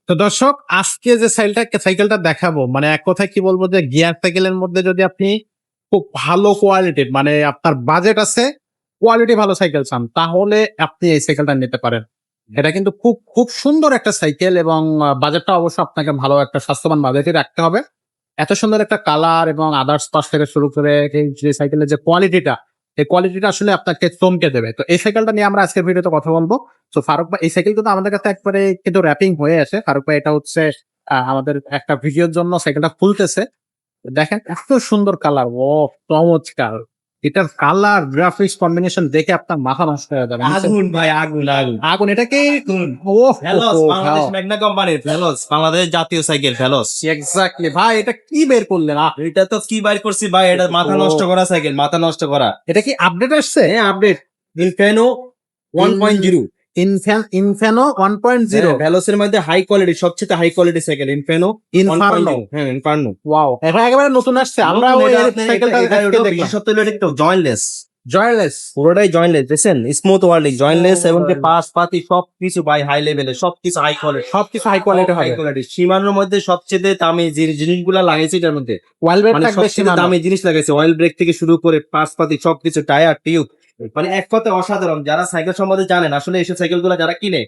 তো দর্শক, আজকে যে সাইকেলটা দেখাবো, মানে এক কথায় কি বলবো, যে গিয়ার সাইকেলের মধ্যে যদি আপনি খুব ভালো কোয়ালিটির, মানে আপনার বাজেট আছে, কোয়ালিটি ভালো সাইকেল চান, তাহলে আপনি এই সাইকেলটা নিতে পারেন। এটা কিন্তু খুব খুব সুন্দর একটা সাইকেল, এবং বাজেটটা অবশ্য আপনাকে ভালো একটা স্বাস্থ্যবান বাজেটই রাখতে হবে। এত সুন্দর একটা কালার এবং আদার্স পার্টস থেকে শুরু করে এই যে সাইকেলের যে কোয়ালিটিটা, এই কোয়ালিটিটা আসলে আপনাকে চমকে দেবে। তো এই সাইকেলটা নিয়ে আমরা আজকের ভিডিওতে কথা বলবো। তো ফারুক ভাই, এই সাইকেল কিন্তু আমাদের কাছে একবারে কিন্তু র্যাপিং হয়ে আছে। ফারুক ভাই এটা হচ্ছে আমাদের একটা ভিডিওর জন্য সাইকেলটা খুলতেছে। দেখেন এত সুন্দর কালার, ও চমৎকার! এটার কালার গ্রাফিক্স কম্বিনেশন দেখে আপনার মাথা নষ্ট হয়ে যাবে। আগুন ভাই, আগুন আগুন আগুন! এটা কি? ও ভেলোস, বাংলাদেশ ম্যাগনা কোম্পানির ভেলোস, বাংলাদেশ জাতীয় সাইকেল ভেলোস। এক্স্যাক্টলি ভাই, এটা কি বের করলেন? এটা তো কি বাইর করছি ভাই, এটা মাথা নষ্ট করা সাইকেল, মাথা নষ্ট করা। এটা কি আপডেট আসছে? হ্যাঁ, আপডেট ইনফিনো 1.0। ইনফেনো 1.0। ভেলোসের মধ্যে হাই কোয়ালিটি, সবচেয়ে হাই কোয়ালিটি সাইকেল ইনফিনো ইনফার্নো। 1.0। হ্যাঁ, ইনফার্নো। ওয়াও, এটা একেবারে নতুন আসছে। আমরা ওই সাইকেলটা দেখলাম। বিশেষত্ব হলো এটা জয়েন্টলেস, জয়লেস। পুরোটাই জয়েন্টলেস, দেখছেন? স্মুথ ওয়ার্লিং, জয়েন্টলেস এবং পাশ পাতি সবকিছু ভাই হাই লেভেলে, সবকিছু হাই কোয়ালিটি, সবকিছু হাই কোয়ালিটি হাই হবে। কোয়ালিটি। সীমানোর মধ্যে সবচেয়ে দামি যে জিনিসগুলো লাগাইছে এটার মধ্যে, ওয়াইল ব্রেক মানে থাকবে, সবচেয়ে দামি জিনিস লাগাইছে। অয়েল ব্রেক থেকে শুরু করে পাশপাতি সবকিছু, টায়ার টিউব, মানে এক কথা অসাধারণ। যারা সাইকেল সম্বন্ধে জানেন, আসলে এইসব সাইকেল গুলা যারা কিনে,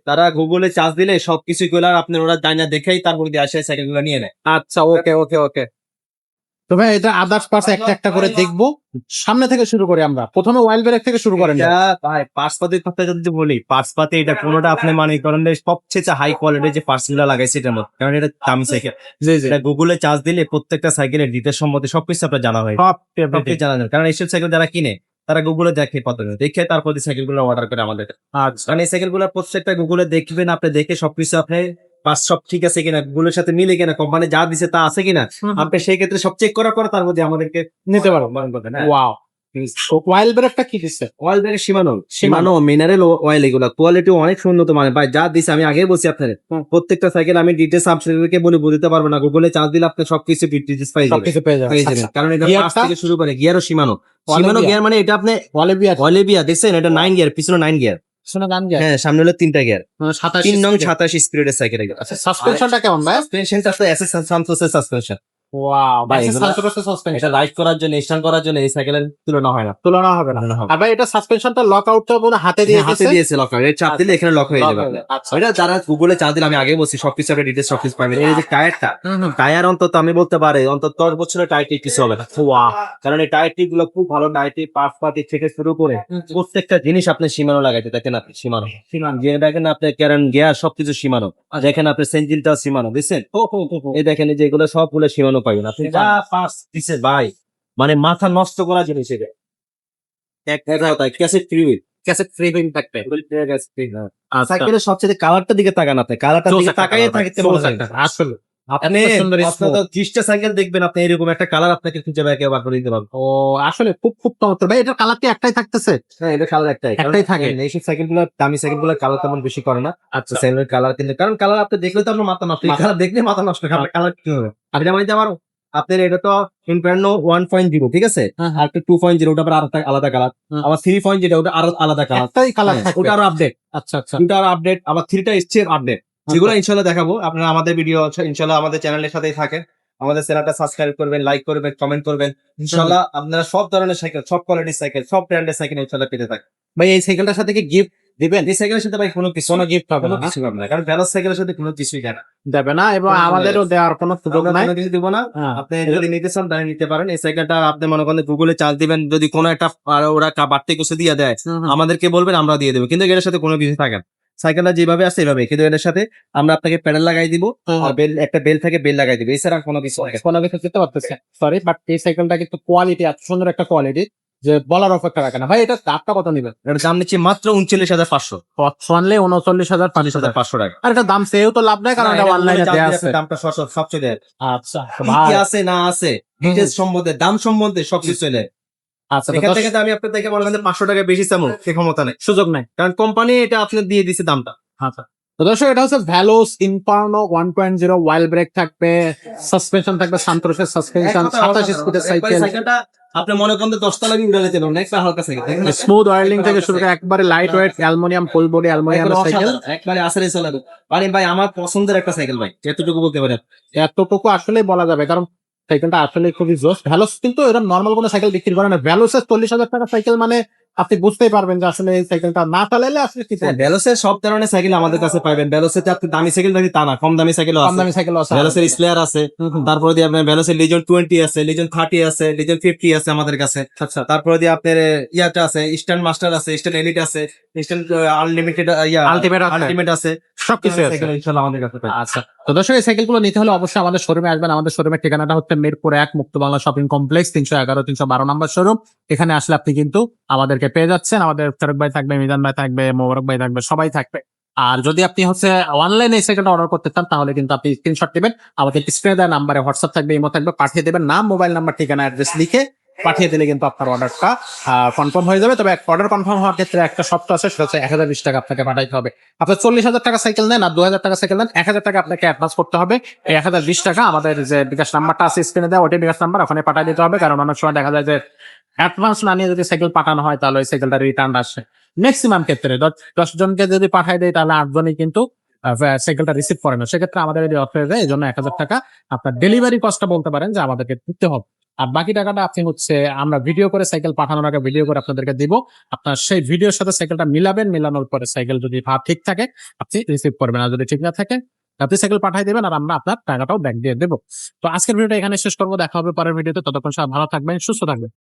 তারা গুগলে চার্জ দিলে সবকিছু গুলা আপনার ওরা জানা দেখেই তারপর দিয়ে আসে সাইকেল গুলা নিয়ে নেয়। আচ্ছা, ওকে ওকে ওকে। তো ভাই, এটা আদার্স পার্টস একটা একটা করে দেখবো। সামনে থেকে শুরু করি আমরা। প্রথমে ওয়াইল ব্রেক থেকে শুরু করেন। এটা ভাই পাশপাতির কথা যদি বলি, পাশপাতি এটা কোনোটা আপনি মানে করেন সবচেয়ে হাই কোয়ালিটির যে পার্টস গুলা লাগাইছে এটার মধ্যে, কারণ এটা দামি সাইকেল। জি জি। এটা গুগলে চার্জ দিলে প্রত্যেকটা সাইকেলের ডিটেলস সম্বন্ধে সবকিছু আপনার জানা হয়, সবকিছু জানা যায়। কারণ এইসব সাইকেল যারা কিনে, তারা গুগলে দেখে পদ্ধতি দেখে তারপর সাইকেল গুলো অর্ডার করে আমাদের। আচ্ছা, কারণ এই সাইকেল গুলো প্রত্যেকটা গুগলে দেখবেন, আপনি দেখে সবকিছু আপনি পাস সব ঠিক আছে কিনা, গুগলের সাথে মিলে কিনা, কোম্পানি যা দিছে তা আছে কিনা, আপনি সেই ক্ষেত্রে সব চেক করার পর তার মধ্যে আমাদেরকে নিতে পারো। মনে করবেন। ওয়াও, ওয়াইল ব্রেকটা কি দিচ্ছে? অয়েল ব্রেক সীমানো মিনারেল অয়েল, এগুলা কোয়ালিটি অনেক উন্নত মানে ভাই, যা দিছে আমি আগে বলছি আপনাদের। প্রত্যেকটা সাইকেল আমি ডিটেলস আপনাদেরকে বলে বুঝতে পারবো না, গুগলে চার্জ দিলে আপনি সবকিছু ডিটেলস পাই সবকিছু পেয়ে যাবেন। যাবেন। আচ্ছা, কারণ এটা গিয়ারটা? পাঁচ থেকে শুরু করে গিয়ারও সীমানো Olivia? গিয়ার, মানে এটা আপনি অলিভিয়া অলিভিয়া দেখছেন, এটা 9 গিয়ার, পিছনে 9 গিয়ার। শুনে গান যায়। হ্যাঁ, সামনে হলো 3টা গিয়ার, 27 3 নং 27 স্পিডের সাইকেল। আচ্ছা, সাসপেনশনটা কেমন ভাই? সাসপেনশনটা তো এসএস সান্তোসের সাসপেনশন। ওয়াও ভাই, ভাই, এগুলা- সাসপেনশন এটা রাইড করার জন্য, স্টান্ট করার জন্য এই সাইকেলের তুলনা হয় না। তুলনা হবে না। তুলনা হবে। আর ভাই, এটা সাসপেনশনটা লক আউটটা মনে হাতে দিয়ে হ্যাঁ, হাতে দিয়েছে। দিয়েছে লক, এই চাপ দিলে এখানে লক হয়ে Lock যাবে। হয়ে যাবে। আচ্ছা। এটা যারা গুগলে চার্জ দিলে, আমি আগে বলছি সবকিছু আপনি ডিটেলস সবকিছু পাবেন। এই যে টায়ারটা, হুম হুম। টায়ার অন্তত আমি বলতে পারি অন্তত 10 বছরের টায়ার টিপ কিছু হবে না। ওয়াও। কারণ এই টায়ার টিপ গুলো খুব ভালো, টায়ার টিপ পাতি থেকে শুরু করে প্রত্যেকটা জিনিস আপনি সীমানো লাগাইতে দেখেন, আপনি সীমানো গিয়ে দেখেন, আপনি ক্যারেন গিয়ার সবকিছু সীমানো দেখেন, আপনি সেঞ্জিলটাও সীমানো বুঝছেন। এই দেখেন, এই যে এগুলো সবগুলো সীমানো পাবেন আপনি, যা পাস দিছে ভাই, মানে মাথা নষ্ট করা জিনিস এটা। এক কথা cassette free with cassette free wheel থাকবে। আচ্ছা, সাইকেলের সবচেয়ে কালারটা দিকে তাকান, আপনি কালারটা দিকে তাকাইয়ে থাকতে বলা যায়। আসলে আপনি এত সুন্দর আপনার তো 30টা সাইকেল দেখবেন, আপনি এরকম একটা কালার আপনাকে খুঁজে বের করে দিতে পারবেন। ও, আসলে খুব খুব চমৎকার ভাই। এটার কালারটি একটাই থাকতেছে? হ্যাঁ, এটা কালার একটাই থাকে। এইসব সাইকেল গুলো, দামি সাইকেল গুলো কালার তেমন বেশি করে না। আচ্ছা, সাইকেলের কালার কিন্তু, কারণ কালার আপনি দেখলে তো আপনার মাথা নষ্ট, কালার দেখলে মাথা নষ্ট, আপনার কালার কি হবে? আপনি যেমন আমার আপনার এটা তো ইনফার্নো 1.0, ঠিক আছে, আর একটা 2.0 ওটা আবার আলাদা কালার, আবার 3.0 ওটা আরো আলাদা কালার, একটাই কালার থাকবে। ওটা আরো আপডেট। আচ্ছা আচ্ছা। দুটো আরো আপডেট, আবার 3টা এসছে আপডেট, যেগুলো ইনশাল্লাহ দেখাবো। আপনারা আমাদের ভিডিও ইনশাল্লাহ আমাদের চ্যানেলের সাথেই থাকেন, আমাদের চ্যানেলটা সাবস্ক্রাইব করবেন, লাইক করবেন, কমেন্ট করবেন। ইনশাল্লাহ আপনারা সব ধরনের সাইকেল, সব কোয়ালিটির সাইকেল, সব ব্র্যান্ডের সাইকেল ইনশাল্লাহ পেতে থাকেন। ভাই, এই সাইকেলটার সাথে কি গিফট দিবেন? এই সাইকেলের সাথে ভাই কোনো গিফট হবে কোনো না? কিছু পাবেন না, কারণ ভ্যালোস সাইকেলের সাথে কোনো কিছুই দেয় না, দেবে না, এবং কোনো আমাদেরও দেওয়ার কোনো সুযোগ আমরা নাই। কোনো কিছু দিব না। হ্যাঁ। আপনি যদি নিতে চান তাহলে নিতে পারেন। এই সাইকেলটা আপনি মনে করেন গুগলে চার্জ দিবেন, যদি কোনো একটা ওরা বাড়তি কিছু দিয়ে দেয়, আমাদেরকে বলবেন, আমরা দিয়ে দেবো, কিন্তু এটার সাথে কোনো কিছু থাকে না। সাইকেলটা যেভাবে আছে এভাবে, কিন্তু এটার সাথে আমরা আপনাকে প্যাডেল লাগাই দিব, আর একটা বেল থাকে, বেল লাগাই দিব, এছাড়া কোনো কিছু থাকে না। কোনো কিছু দিতে পারতেছে সরি, বাট এই সাইকেলটা কিন্তু কোয়ালিটি এত সুন্দর একটা কোয়ালিটি যে বলার অপেক্ষা রাখে না। ভাই, এটা দামটা কত নিবেন? এটার দাম নিচ্ছি মাত্র 39,500 অনলি 39,500 টাকা। আর এটা দাম সেও তো লাভ নাই, কারণ এটা অনলাইনে দেয়া আছে। দামটা সবচেয়ে দেয়। আচ্ছা কি ভাই, আছে না আছে, ডিটেলস সম্বন্ধে, দাম সম্বন্ধে সবকিছু চলে। আচ্ছা, এখান থেকে তো আমি আপনার থেকে মনে করেন 500 টাকা বেশি চামো, সে ক্ষমতা নেই, সুযোগ নাই। কারণ কোম্পানি এটা আপনি দিয়ে দিছে দামটা। আচ্ছা, তো দর্শক, এটা হচ্ছে ভ্যালোস ইনফার্নো 1.0। ওয়াইল ব্রেক থাকবে, সাসপেনশন থাকবে সান্তোসের সাসপেনশন, 27 স্পিডের সাইকেল। সাইকেলটা আপনি মনে করেন 10 তলা উড়ে যেতে পারবেন একটা হালকা সাইকেল স্মুথ অয়েলিং থেকে শুরু করে একবারে light weight aluminium full body aluminium cycle একবারে আসলে চালাবে মানে ভাই আমার পছন্দের একটা সাইকেল ভাই এতটুকু বলতে পারেন। এতটুকু আসলে বলা যাবে, কারণ সাইকেলটা আসলে খুবই জোস। ভ্যালোস কিন্তু এরকম নর্মাল কোনো সাইকেল বিক্রি করে না। ভ্যালোসের 40,000 টাকা সাইকেল মানে আপনি বুঝতেই পারবেন যে আসলে এই সাইকেলটা না চালাইলে আসলে কি করবে। ভেলোসের সব ধরনের সাইকেল আমাদের কাছে পাবেন। ভেলোসের আপনি দামি সাইকেল দেখি তা না, কম দামি সাইকেল কম আছে। দামি সাইকেল আছে। ভেলোসের স্লেয়ার আছে, তারপরে দিয়ে আপনার ভেলোসের লিজন 20 আছে, লিজন 30 আছে, লিজন 50 আছে আমাদের কাছে। আচ্ছা, তারপরে দিয়ে আপনার ইয়াটা আছে, ইস্টার্ন মাস্টার আছে, ইস্টার্ন এলিট আছে, ইস্টার্ন আনলিমিটেড আলটিমেট আছে, সবকিছু আছে। সাইকেল ইনশাআল্লাহ আমাদের কাছে পাবেন। আচ্ছা, তো দর্শক এই সাইকেলগুলো নিতে হলে অবশ্যই আমাদের শোরুমে আসবেন। আমাদের শোরুমের ঠিকানাটা হচ্ছে মিরপুর 1 মুক্ত বাংলা শপিং কমপ্লেক্স 311 312 নম্বর শোরুম। এখানে আসলে আপনি কিন্তু আমাদেরকে পেয়ে যাচ্ছেন। আমাদের ফারুক ভাই থাকবে, মিজান ভাই থাকবে, মোবারক ভাই থাকবে, সবাই থাকবে। আর যদি আপনি হচ্ছে অনলাইনে এই সাইকেলটা অর্ডার করতে চান তাহলে কিন্তু আপনি স্ক্রিনশট দিবেন, আমাদের স্ক্রিনে দেওয়া নাম্বারে হোয়াটসঅ্যাপ থাকবে, ইমো থাকবে, পাঠিয়ে দেবেন নাম, মোবাইল নাম্বার, ঠিকানা, অ্যাড্রেস লিখে পাঠিয়ে দিলে কিন্তু আপনার অর্ডারটা কনফার্ম হয়ে যাবে। তবে অর্ডার কনফার্ম হওয়ার ক্ষেত্রে একটা শর্ত আছে, সেটা হচ্ছে 1020 টাকা আপনাকে পাঠাইতে হবে। আপনার 40,000 টাকা সাইকেল নেন আর 2,000 টাকা সাইকেল নেন, 1,000 টাকা আপনাকে অ্যাডভান্স করতে হবে। এই 1020 টাকা আমাদের যে বিকাশ নাম্বারটা আছে স্ক্রিনে দেওয়া, ওটাই বিকাশ নাম্বার, ওখানে পাঠিয়ে দিতে হবে। কারণ অনেক সময় দেখা যায় যে অ্যাডভান্স না নিয়ে যদি সাইকেল পাঠানো হয় তাহলে ওই সাইকেলটা রিটার্ন আসে। ম্যাক্সিমাম ক্ষেত্রে 10 জনকে যদি পাঠাই দেয় তাহলে 8 জনই কিন্তু সাইকেলটা রিসিভ করে না। সেক্ষেত্রে আমাদের যদি অফ হয়ে যায়, এই জন্য 1,000 টাকা আপনার ডেলিভারি কস্টটা বলতে পারেন যে আমাদেরকে দিতে হবে। আর বাকি টাকাটা আপনি হচ্ছে আমরা ভিডিও করে সাইকেল পাঠানোর আগে ভিডিও করে আপনাদেরকে দিব। আপনার সেই ভিডিওর সাথে সাইকেলটা মিলাবেন, মিলানোর পরে সাইকেল যদি ভাব ঠিক থাকে আপনি রিসিভ করবেন, আর যদি ঠিক না থাকে আপনি সাইকেল পাঠাই দেবেন আর আমরা আপনার টাকাটাও ব্যাক দিয়ে দেবো। তো আজকের ভিডিওটা এখানে শেষ করবো, দেখা হবে পরের ভিডিওতে। ততক্ষণ সবাই ভালো থাকবেন, সুস্থ থাকবেন।